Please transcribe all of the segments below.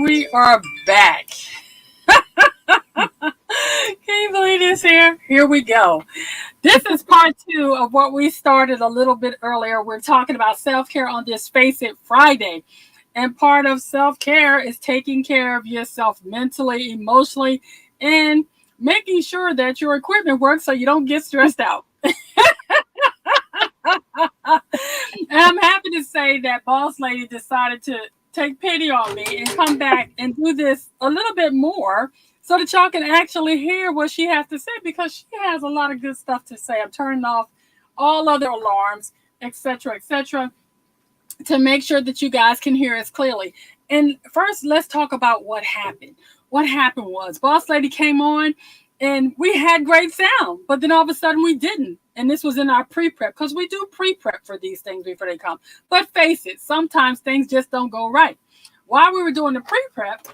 we are back. Can you believe this here? Here we go. This is part two of what we started a little bit earlier. We're talking about self-care on this Face It Friday. And part of self-care is taking care of yourself mentally, emotionally, and making sure that your equipment works so you don't get stressed out. And I'm happy to say that Boss Lady decided to take pity on me and come back and do this a little bit more so that y'all can actually hear what she has to say, because she has a lot of good stuff to say. I'm turning off all other alarms, etc., to make sure that you guys can hear us clearly. And first, let's talk about what happened. What happened was Boss Lady came on and we had great sound, but then all of a sudden we didn't. And this was in our pre-prep, because we do pre-prep for these things before they come. But face it, sometimes things just don't go right. While we were doing the pre-prep,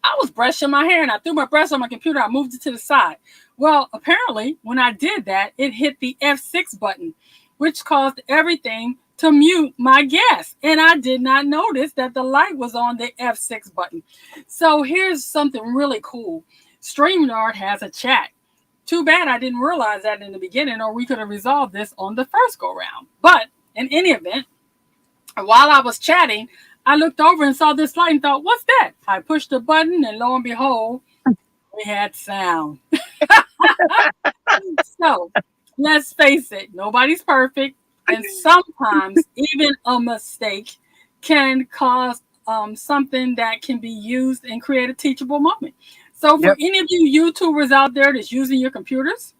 I was brushing my hair and I threw my brush on my computer. I moved it to the side. Well, apparently, when I did that, it hit the F6 button, which caused everything to mute my guest. And I did not notice that the light was on the F6 button. So here's something really cool. StreamYard has a chat. Too bad I didn't realize that in the beginning, or we could have resolved this on the first go round. But in any event, while I was chatting, I looked over and saw this light and thought, what's that? I pushed the button and lo and behold, we had sound. So let's face it, nobody's perfect. And sometimes even a mistake can cause something that can be used and create a teachable moment. So for any of you YouTubers out there that's using your computers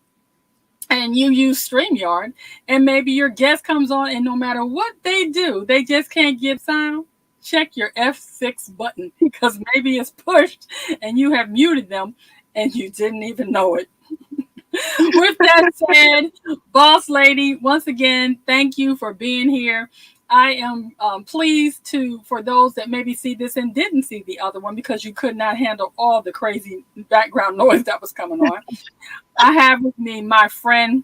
and you use StreamYard, and maybe your guest comes on and no matter what they do, they just can't get sound, check your F6 button, because maybe it's pushed and you have muted them and you didn't even know it. With that said, Boss Lady, once again, thank you for being here. I am pleased for those that maybe see this and didn't see the other one because you could not handle all the crazy background noise that was coming on. I have with me my friend,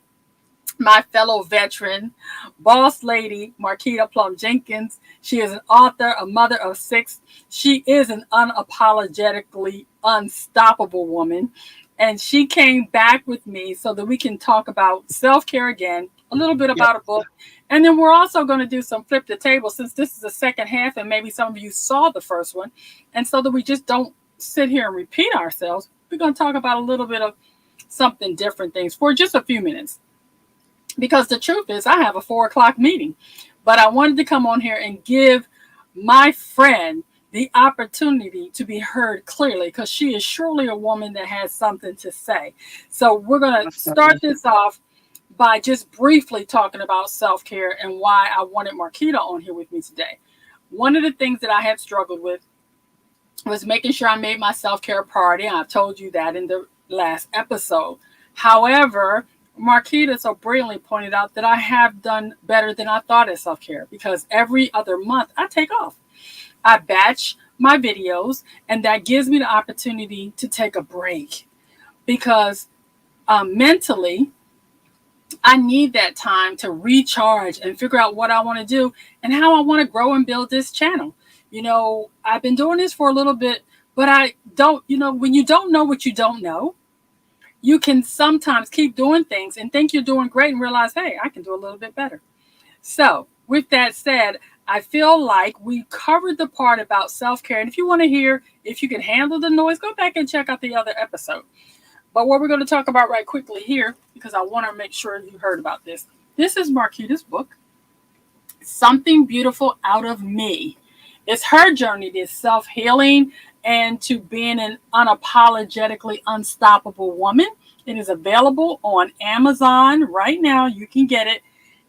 my fellow veteran, Boss Lady, Marquita Plum Jenkins. She is an author, a mother of 6. She is an unapologetically unstoppable woman. And she came back with me so that we can talk about self-care again, a little bit about a book. And then we're also going to do some flip the table, since this is the second half and maybe some of you saw the first one. And so that we just don't sit here and repeat ourselves, we're going to talk about a little bit of something different things for just a few minutes. Because the truth is, I have a 4:00 meeting, but I wanted to come on here and give my friend the opportunity to be heard clearly, because she is surely a woman that has something to say. So we're going to start this off by just briefly talking about self-care and why I wanted Marquita on here with me today. One of the things that I had struggled with was making sure I made my self-care a priority. And I've told you that in the last episode. However, Marquita so brilliantly pointed out that I have done better than I thought at self-care, because every other month I take off. I batch my videos, and that gives me the opportunity to take a break, because mentally, I need that time to recharge and figure out what I want to do and how I want to grow and build this channel. You know, I've been doing this for a little bit, but I don't, when you don't know what you don't know, you can sometimes keep doing things and think you're doing great and realize, hey, I can do a little bit better. So with that said, I feel like we covered the part about self-care. And if you want to hear if you can handle the noise, go back and check out the other episode. But what we're going to talk about right quickly here, because I want to make sure you heard about this. This is Marquita's book, Something Beautiful Out of Me. It's her journey to self-healing and to being an unapologetically unstoppable woman. It is available on Amazon right now. You can get it.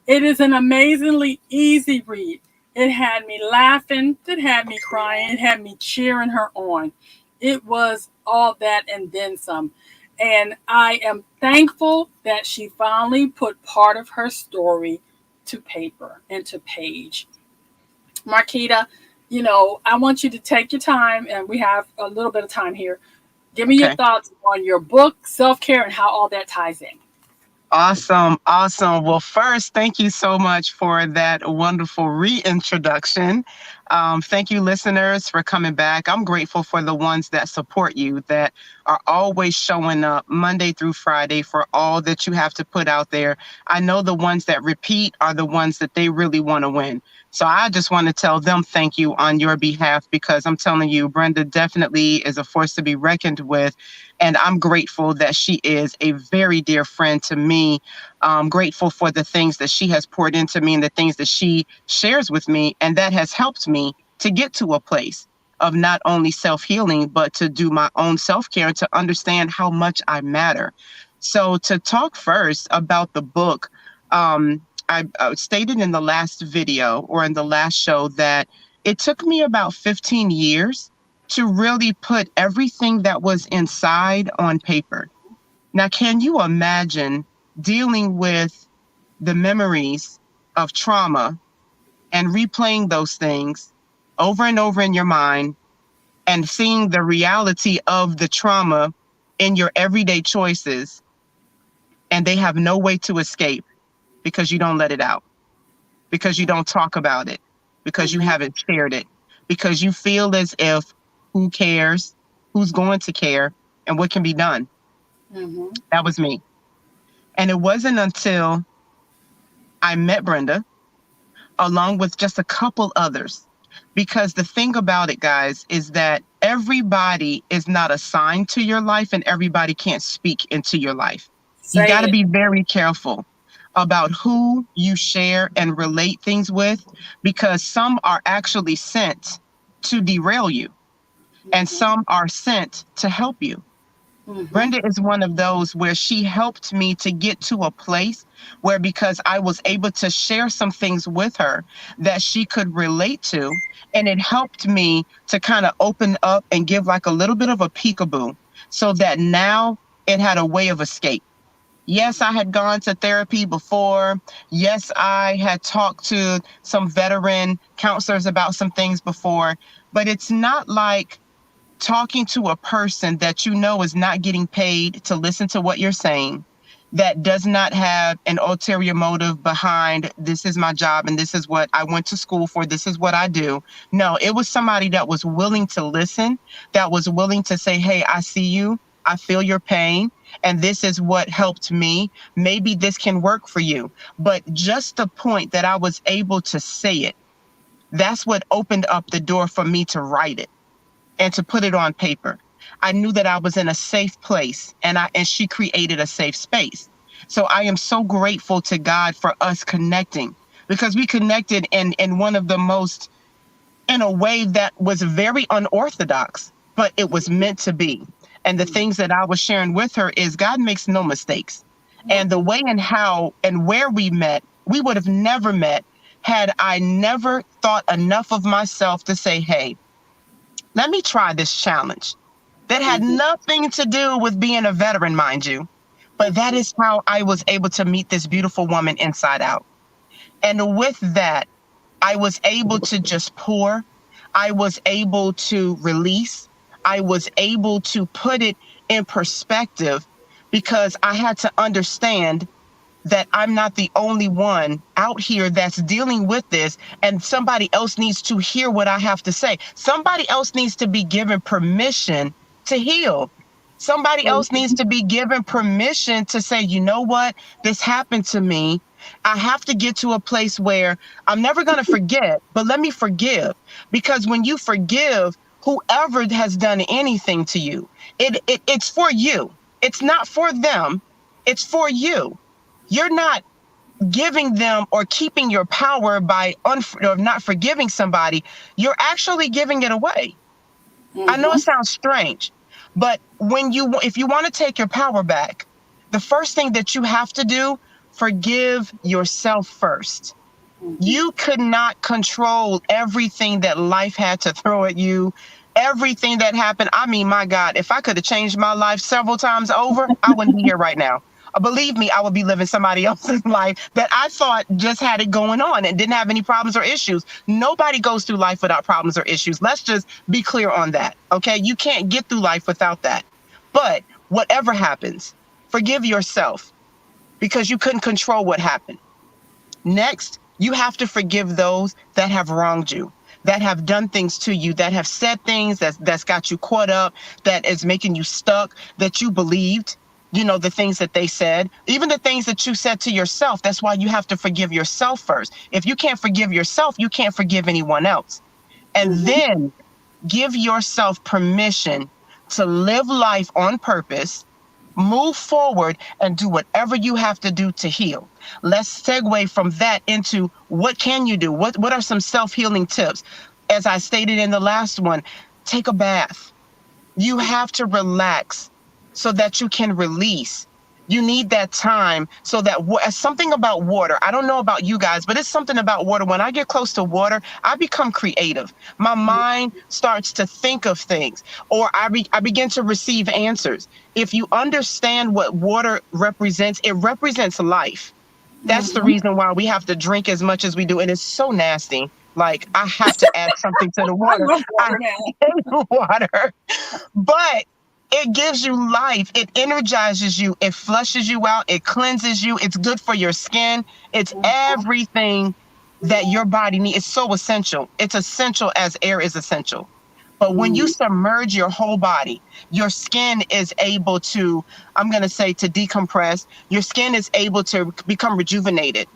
It is an amazingly easy read. It had me laughing. It had me crying. It had me cheering her on. It was all that and then some. And I am thankful that she finally put part of her story to paper and to page. Marquita, I want you to take your time, and we have a little bit of time here. Give me your thoughts on your book, self-care, and how all that ties in. Awesome. Well, first, thank you so much for that wonderful reintroduction. Thank you, listeners, for coming back. I'm grateful for the ones that support you, that are always showing up Monday through Friday for all that you have to put out there. I know the ones that repeat are the ones that they really want to win. So I just want to tell them thank you on your behalf, because I'm telling you, Brenda definitely is a force to be reckoned with. And I'm grateful that she is a very dear friend to me. I'm grateful for the things that she has poured into me and the things that she shares with me. And that has helped me to get to a place of not only self-healing, but to do my own self-care and to understand how much I matter. So to talk first about the book, I stated in the last video or in the last show that it took me about 15 years to really put everything that was inside on paper. Now, can you imagine dealing with the memories of trauma and replaying those things over and over in your mind and seeing the reality of the trauma in your everyday choices, and they have no way to escape because you don't let it out, because you don't talk about it, because you haven't shared it, because you feel as if who cares, who's going to care, and what can be done. That was me. And it wasn't until I met Brenda, along with just a couple others. Because the thing about it, guys, is that everybody is not assigned to your life and everybody can't speak into your life. You got to be very careful about who you share and relate things with, because some are actually sent to derail you and some are sent to help you. Brenda is one of those where she helped me to get to a place where, because I was able to share some things with her that she could relate to, and it helped me to kind of open up and give like a little bit of a peekaboo, so that now it had a way of escape. Yes, I had gone to therapy before. Yes, I had talked to some veteran counselors about some things before, but it's not like talking to a person that you know is not getting paid to listen to what you're saying, that does not have an ulterior motive behind, this is my job and this is what I went to school for, this is what I do. No, it was somebody that was willing to listen, that was willing to say, hey, I see you, I feel your pain, and this is what helped me. Maybe this can work for you. But just the point that I was able to say it, that's what opened up the door for me to write it and to put it on paper. I knew that I was in a safe place, and she created a safe space. So I am so grateful to God for us connecting, because we connected in one of the most, in a way that was very unorthodox, but it was meant to be. And the things that I was sharing with her is God makes no mistakes. And the way and how and where we met, we would have never met had I never thought enough of myself to say, hey, let me try this challenge. That had nothing to do with being a veteran, mind you, but that is how I was able to meet this beautiful woman inside out. And with that, I was able to just pour. I was able to release. I was able to put it in perspective, because I had to understand that I'm not the only one out here that's dealing with this, and somebody else needs to hear what I have to say. Somebody else needs to be given permission to heal. Somebody else needs to be given permission to say, you know what, this happened to me. I have to get to a place where I'm never going to forget, but let me forgive. Because when you forgive whoever has done anything to you, it's for you. It's not for them. It's for you. You're not giving them or keeping your power by or not forgiving somebody. You're actually giving it away. I know it sounds strange, but if you want to take your power back, the first thing that you have to do, forgive yourself first. You could not control everything that life had to throw at you, everything that happened. I mean, my God, if I could have changed my life several times over, I wouldn't be here right now. Believe me, I would be living somebody else's life that I thought just had it going on and didn't have any problems or issues. Nobody goes through life without problems or issues. Let's just be clear on that, okay? You can't get through life without that. But whatever happens, forgive yourself, because you couldn't control what happened. Next, you have to forgive those that have wronged you. that have done things to you, that have said things that's got you caught up, that is making you stuck, that you believed, you know, the things that they said, even the things that you said to yourself. That's why you have to forgive yourself first. If you can't forgive yourself, you can't forgive anyone else. And then give yourself permission to live life on purpose, move forward, and do whatever you have to do to heal. Let's segue from that into what can you do? What are some self-healing tips? As I stated in the last one, take a bath. You have to relax so that you can release. You need that time so that something about water. I don't know about you guys, but it's something about water. When I get close to water, I become creative. My mind starts to think of things, or I begin to receive answers. If you understand what water represents, it represents life. That's the reason why we have to drink as much as we do. And it's so nasty. Like, I have to add something to the water. I love water now. hate water. But it gives you life. It energizes you. It flushes you out. It cleanses you. It's good for your skin. It's everything that your body needs. It's so essential. It's essential as air is essential. But when you submerge your whole body, your skin is able to, I'm going to say, to decompress. Your skin is able to become rejuvenated,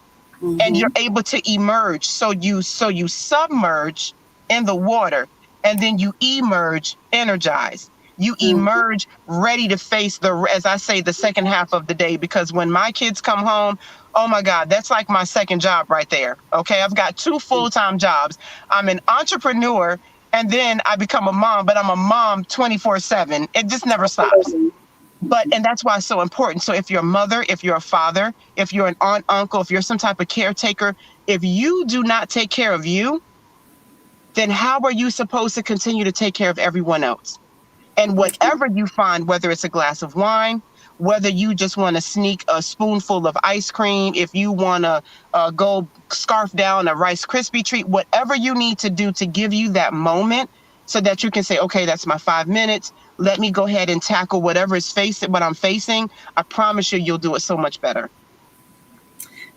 and you're able to emerge. So you submerge in the water, and then you emerge energized. You emerge ready to face as I say, the second half of the day. Because when my kids come home, oh my God, that's like my second job right there. Okay, I've got 2 full-time jobs. I'm an entrepreneur, and then I become a mom, but I'm a mom 24/7. It just never stops. And that's why it's so important. So if you're a mother, if you're a father, if you're an aunt, uncle, if you're some type of caretaker, if you do not take care of you, then how are you supposed to continue to take care of everyone else? And whatever you find, whether it's a glass of wine, whether you just want to sneak a spoonful of ice cream, if you want to go scarf down a Rice Krispie treat, whatever you need to do to give you that moment so that you can say, okay, that's my 5 minutes. Let me go ahead and tackle whatever is what I'm facing. I promise you, you'll do it so much better.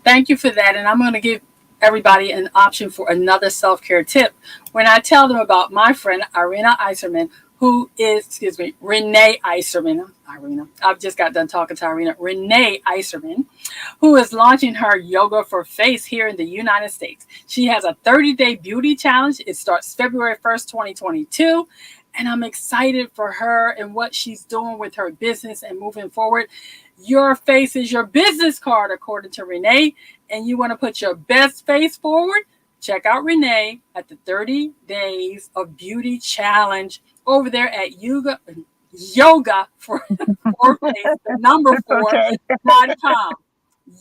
Thank you for that. And I'm going to give everybody an option for another self-care tip. When I tell them about my friend, Irina Iserman, Renee Iserman. I've just got done talking to Irina. Renee Iserman, who is launching her Yoga for Face here in the United States. She has a 30-day beauty challenge. It starts February 1st, 2022. And I'm excited for her and what she's doing with her business and moving forward. Your face is your business card, according to Renee. And you want to put your best face forward? Check out Renee at the 30 Days of Beauty Challenge over there at Yoga for Face, the number 4.com.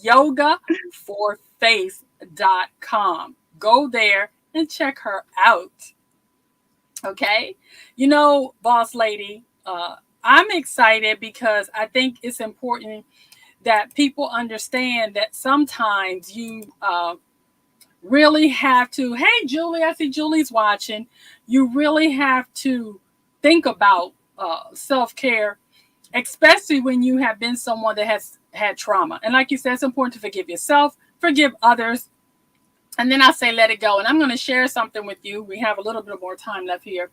yogaforface.com. Go there and check her out. Okay. You know, boss lady, I'm excited because I think it's important that people understand that sometimes you really have to, hey, Julie, I see Julie's watching. You really have to think about self-care, especially when you have been someone that has had trauma. And like you said, it's important to forgive yourself, forgive others. And then I say, let it go. And I'm going to share something with you. We have a little bit more time left here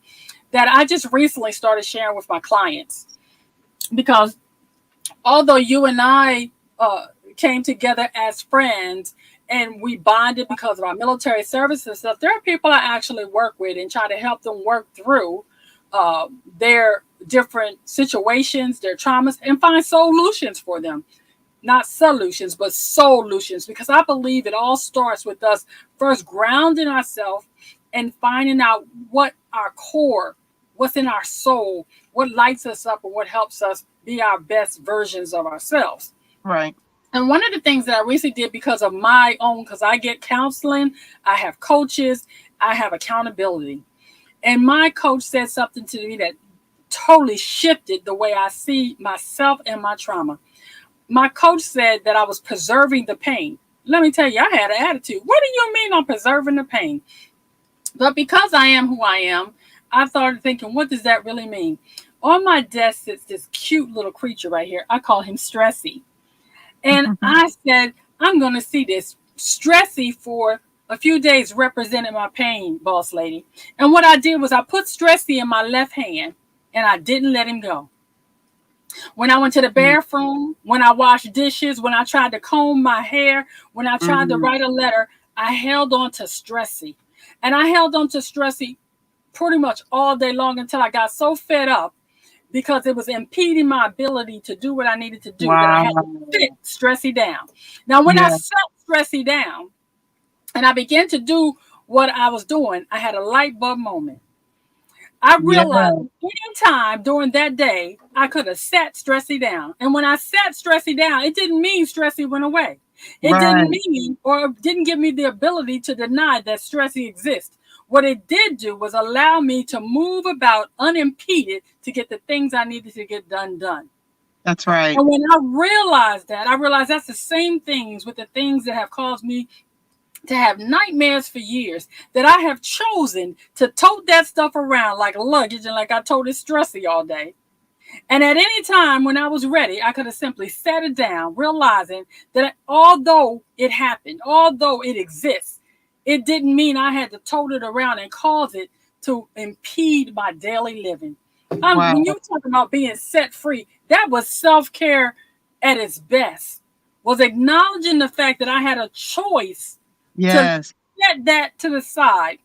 that I just recently started sharing with my clients. Because although you and I came together as friends and we bonded because of our military service and stuff, there are people I actually work with and try to help them work through their different situations, their traumas, and find solutions for them. Not solutions, but solutions, because I believe it all starts with us first grounding ourselves and finding out what our core, what's in our soul, what lights us up and what helps us be our best versions of ourselves. Right. And one of the things that I recently did because of my own, because I get counseling, I have coaches, I have accountability. And my coach said something to me that totally shifted the way I see myself and my trauma. My coach said that I was preserving the pain. Let me tell you, I had an attitude. What do you mean I'm preserving the pain? But because I am who I am, I started thinking, what does that really mean? On my desk sits this cute little creature right here. I call him Stressy. And I said, I'm going to see this Stressy for a few days represented my pain, boss lady. And what I did was I put Stressy in my left hand and I didn't let him go. When I went to the bathroom, when I washed dishes, when I tried to comb my hair, when I tried to write a letter, I held on to Stressy. And I held on to Stressy pretty much all day long until I got so fed up because it was impeding my ability to do what I needed to do that I had to sit Stressy down. Now, when I set Stressy down and I began to do what I was doing, I had a light bulb moment. I realized anytime during that day, I could have sat Stressy down. And when I sat Stressy down, it didn't mean Stressy went away. It didn't mean or didn't give me the ability to deny that Stressy exists. What it did do was allow me to move about unimpeded to get the things I needed to get done. That's right. And when I realized that's the same things with the things that have caused me to have nightmares for years, that I have chosen to tote that stuff around like luggage and like I toted Stressy all day. And at any time when I was ready, I could have simply set it down, realizing that although it happened, although it exists, it didn't mean I had to tote it around and cause it to impede my daily living. When you talk about being set free, that was self-care at its best, was acknowledging the fact that I had a choice to set that to the side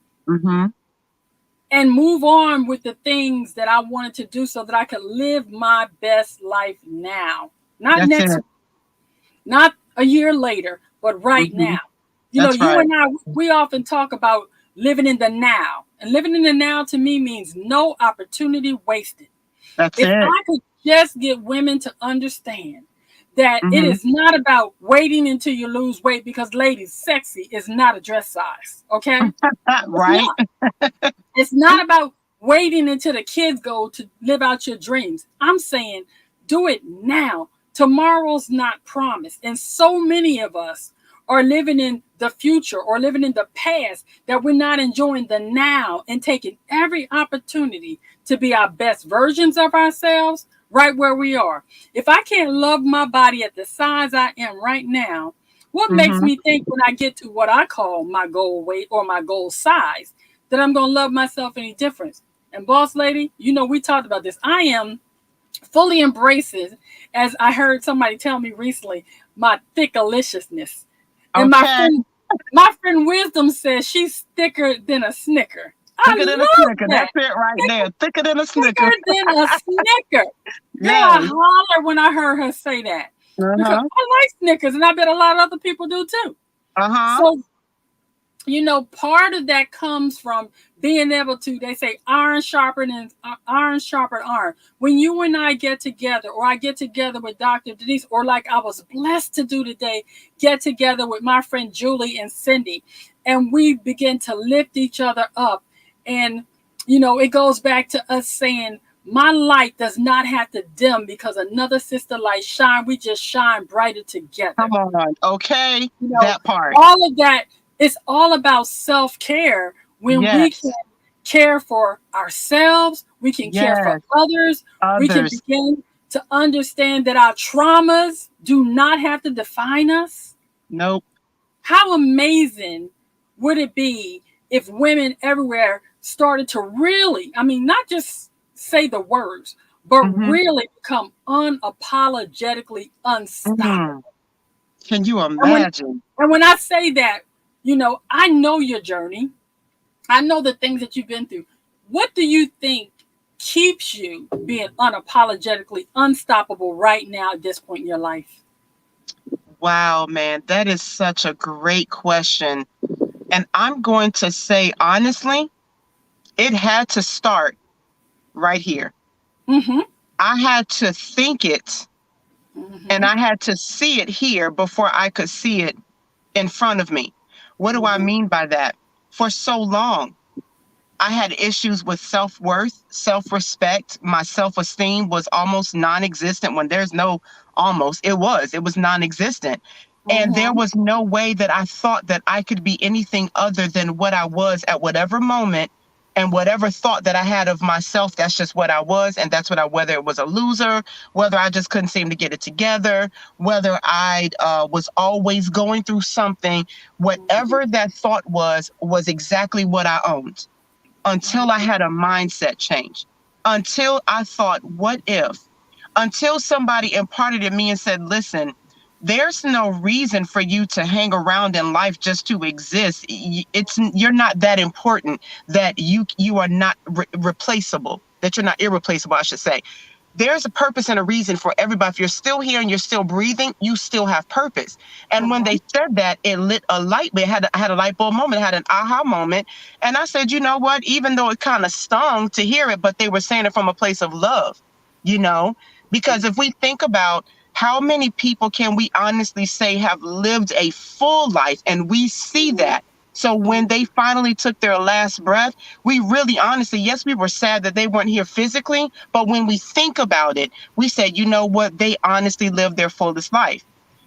and move on with the things that I wanted to do so that I could live my best life now. Not next week, not a year later, but right now. You know, you and I, we often talk about living in the now. And living in the now to me means no opportunity wasted. If I could just get women to understand that it is not about waiting until you lose weight, because ladies, sexy is not a dress size, okay? Right. It's not about waiting until the kids go to live out your dreams. I'm saying do it now. Tomorrow's not promised. And so many of us are living in the future or living in the past that we're not enjoying the now and taking every opportunity to be our best versions of ourselves right where we are. If I can't love my body at the size I am right now, what makes me think when I get to what I call my goal weight or my goal size that I'm going to love myself any difference? And boss lady, you know, we talked about this. I am fully embraces, as I heard somebody tell me recently, my thickalicious. And my friend Wisdom says she's thicker than a Snicker. Thicker than a Snicker. That's it right there. Thicker than a Snicker. Thicker than a Snicker. Yeah, I hollered when I heard her say that. Because I like Snickers, and I bet a lot of other people do too. So, you know, part of that comes from being able to, they say, iron sharpened iron. When you and I get together, or I get together with Dr. Denise, or like I was blessed to do today, get together with my friend Julie and Cindy, and we begin to lift each other up. And, you know, it goes back to us saying, my light does not have to dim because another sister light shine. We just shine brighter together. Come on. Okay. You know, that part. All of that. It's all about self-care when we can care for ourselves, we can care for others, we can begin to understand that our traumas do not have to define us. Nope. How amazing would it be if women everywhere started to really, I mean, not just say the words, but really become unapologetically unstoppable. Can you imagine? And when I say that, you know, I know your journey. I know the things that you've been through. What do you think keeps you being unapologetically unstoppable right now at this point in your life? Wow, man, that is such a great question. And I'm going to say, honestly, it had to start right here. I had to think it, and I had to see it here before I could see it in front of me. What do I mean by that? For so long, I had issues with self-worth, self-respect. My self-esteem was almost non-existent. When there's no almost, it was non-existent. And there was no way that I thought that I could be anything other than what I was at whatever moment And whatever thought that I had of myself, that's just what I was. And that's what whether it was a loser, whether I just couldn't seem to get it together, whether I was always going through something, whatever that thought was exactly what I owned until I had a mindset change. Until I thought, what if? Until somebody imparted in me and said, listen, there's no reason for you to hang around in life just to exist. You're not that important, that you are not replaceable, that you're not irreplaceable, I should say. There's a purpose and a reason for everybody. If you're still here and you're still breathing, you still have purpose. And when they said that, it lit a light. I had a light bulb moment, I had an aha moment. And I said, you know what, even though it kind of stung to hear it, but they were saying it from a place of love, because if we think about how many people can we honestly say have lived a full life, and we see that. So when they finally took their last breath, we really honestly, yes, we were sad that they weren't here physically, but when we think about it, we said, you know what, they honestly lived their fullest life.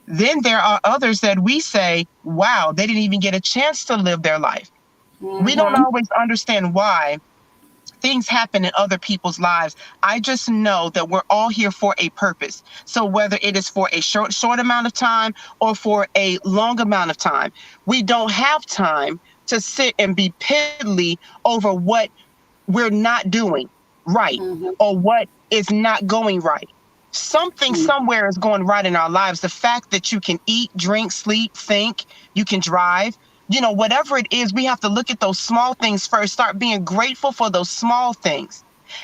Then there are others that we say, wow, they didn't even get a chance to live their life. We don't always understand why things happen in other people's lives. I just know that we're all here for a purpose. So whether it is for a short amount of time or for a long amount of time, we don't have time to sit and be piddly over what we're not doing right or what is not going right. Something somewhere is going right in our lives. The fact that you can eat, drink, sleep, think, you can drive, whatever it is, we have to look at those small things first, start being grateful for those small things.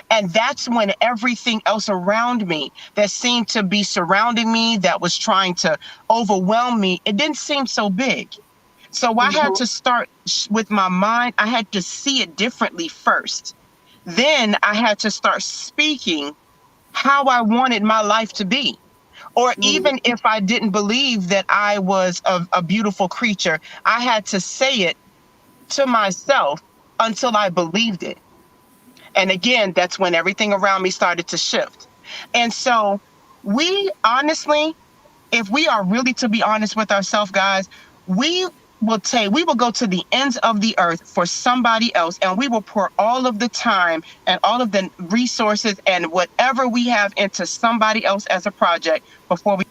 And that's when everything else around me that seemed to be surrounding me, that was trying to overwhelm me, it didn't seem so big. So I had to start with my mind. I had to see it differently first. Then I had to start speaking how I wanted my life to be. Or even if I didn't believe that I was a beautiful creature, I had to say it to myself until I believed it. And again, that's when everything around me started to shift. And so we honestly, if we are really to be honest with ourselves, guys, we will go to the ends of the earth for somebody else, and we will pour all of the time and all of the resources and whatever we have into somebody else as a project before we.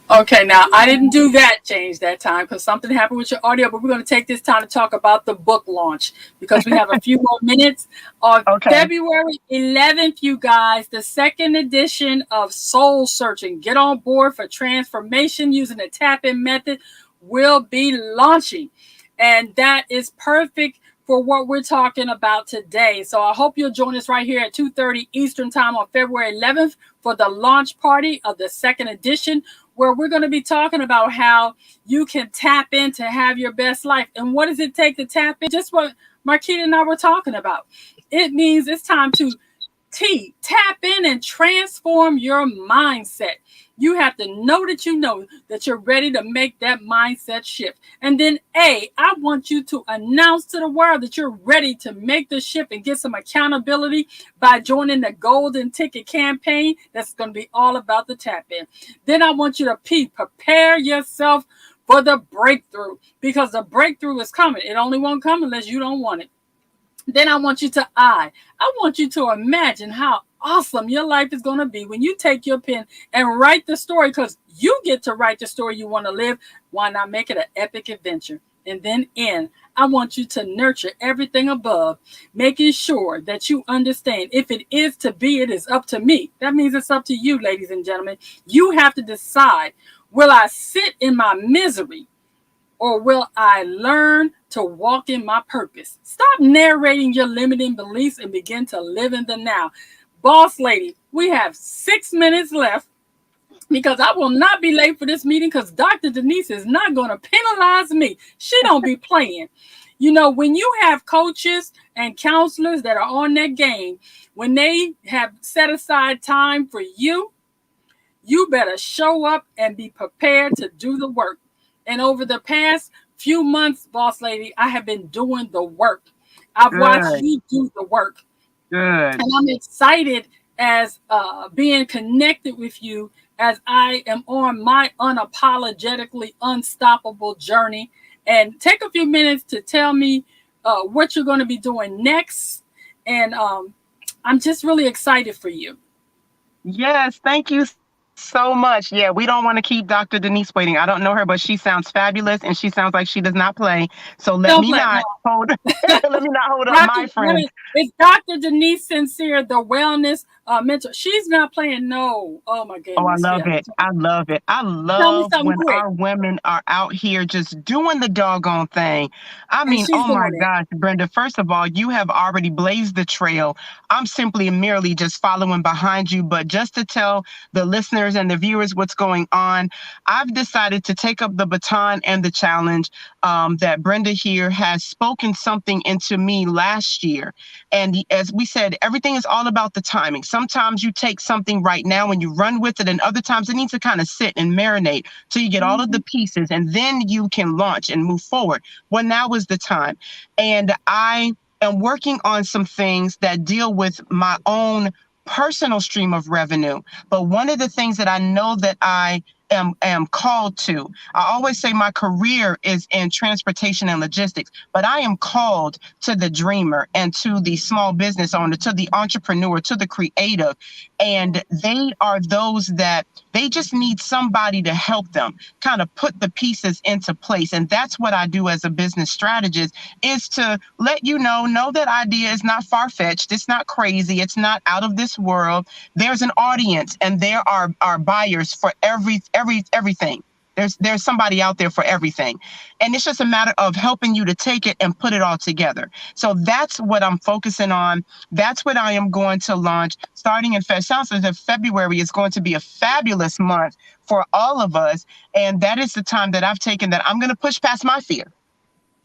Okay, now I didn't do that change that time because something happened with your audio, but we're going to take this time to talk about the book launch because we have a few more minutes. On February 11th, you guys, the second edition of Soul Searching, Get on Board for Transformation using the tap-in method, will be launching. And that is perfect for what we're talking about today. So I hope you'll join us right here at 2:30 Eastern Time on February 11th for the launch party of the second edition, where we're going to be talking about how you can tap in to have your best life. And what does it take to tap in? Just what Marquita and I were talking about. It means it's time to tap in and transform your mindset. You have to know that you're ready to make that mindset shift. And then I want you to announce to the world that you're ready to make the shift and get some accountability by joining the Golden Ticket campaign. That's going to be all about the tap in. Then I want you to prepare yourself for the breakthrough, because the breakthrough is coming. It only won't come unless you don't want it. Then I want you to I want you to imagine how awesome your life is going to be when you take your pen and write the story, because you get to write the story you want to live. Why not make it an epic adventure? And then I want you to nurture everything above, making sure that you understand if it is to be, it is up to me. That means it's up to you, ladies and gentlemen. You have to decide, will I sit in my misery or will I learn to walk in my purpose? Stop narrating your limiting beliefs and begin to live in the now. Boss lady, we have 6 minutes left because I will not be late for this meeting because Dr. Denise is not going to penalize me. She don't be playing. When you have coaches and counselors that are on that game, when they have set aside time for you, you better show up and be prepared to do the work. And over the past few months, boss lady, I have been doing the work. I've watched you do the work. Good. And I'm excited as being connected with you as I am on my unapologetically unstoppable journey. And take a few minutes to tell me what you're going to be doing next. And I'm just really excited for you. Yes, thank you so much. Yeah, we don't want to keep Dr. Denise waiting. I don't know her, but she sounds fabulous and she sounds like she does not play. So let Don't me play. not hold let me not hold up Dr. my friend. It's Dr. Denise Sincere, the wellness mentor. She's not playing. No. Oh my Oh, I goodness. love Yeah. it. I love it. I Tell me love something when quick. our women are out here just doing the doggone thing. I And mean, she's oh my doing it. gosh, Brenda, first of all, you have already blazed the trail. I'm simply and merely just following behind you. But just to tell the listeners and the viewers what's going on, I've decided to take up the baton and the challenge that Brenda here has spoken something into me last year. And as we said, everything is all about the timing. Sometimes you take something right now and you run with it, and other times it needs to kind of sit and marinate till you get all of the pieces, and then you can launch and move forward. Well, now is the time. And I am working on some things that deal with my own personal stream of revenue. But one of the things that I know that I am called to. I always say my career is in transportation and logistics, but I am called to the dreamer and to the small business owner, to the entrepreneur, to the creative. And they are those that they just need somebody to help them kind of put the pieces into place. And that's what I do as a business strategist, is to let you know that idea is not far-fetched. It's not crazy. It's not out of this world. There's an audience and there are buyers for everything. There's somebody out there for everything. And it's just a matter of helping you to take it and put it all together. So that's what I'm focusing on. That's what I am going to launch starting in February. Sounds as if February is going to be a fabulous month for all of us. And that is the time that I've taken that I'm going to push past my fear.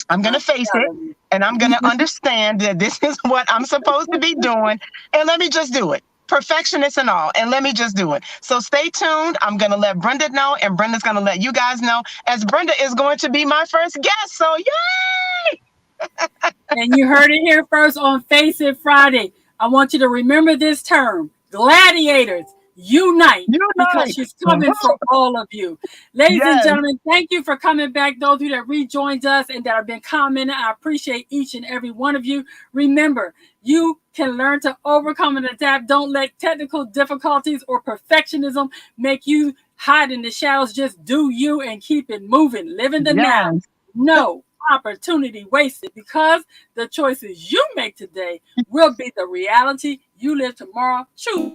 I'm going to face it, and I'm going to understand that this is what I'm supposed to be doing. And let me just do it. Perfectionist and all, and let me just do it. So stay tuned. I'm going to let Brenda know, and Brenda's going to let you guys know, as Brenda is going to be my first guest. So yay! And you heard it here first on Face It Friday. I want you to remember this term: gladiators unite, because she's coming for all of you. Ladies and gentlemen, thank you for coming back. Those of you that rejoined us and that have been commenting, I appreciate each and every one of you. Remember, you can learn to overcome and adapt. Don't let technical difficulties or perfectionism make you hide in the shadows. Just do you and keep it moving. Live in the now. No opportunity wasted, because the choices you make today will be the reality you live tomorrow. Choose.